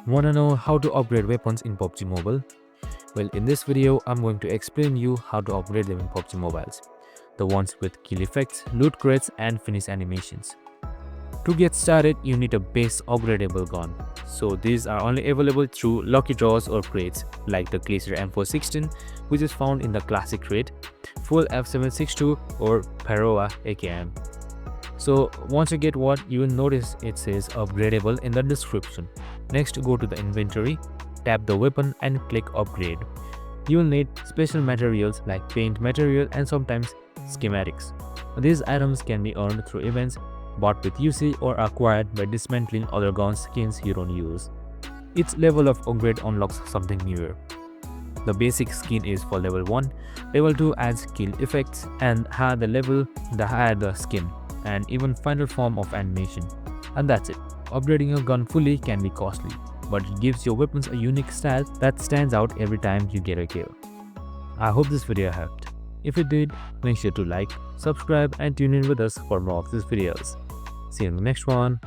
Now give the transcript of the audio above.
Wanna know how to upgrade weapons in PUBG Mobile? Well, in this video, I'm going to explain you how to upgrade them in PUBG Mobiles. The ones with kill effects, loot crates and finish animations. To get started, you need a base upgradable gun. So these are only available through lucky draws or crates like the Glacier M416, which is found in the classic crate, full F762 or Paroa AKM. So once you get what, you will notice it says upgradable in the description. Next, go to the inventory, tap the weapon and click upgrade. You will need special materials like paint material and sometimes schematics. These items can be earned through events, bought with UC or acquired by dismantling other gun skins you don't use. Each level of upgrade unlocks something newer. The basic skin is for level 1, level 2 adds kill effects, and higher the level, the higher the skin, and even final form of animation. And that's it. Upgrading a gun fully can be costly, but it gives your weapons a unique style that stands out every time you get a kill. I hope this video helped. If it did, make sure to like, subscribe and tune in with us for more of these videos. See you in the next one.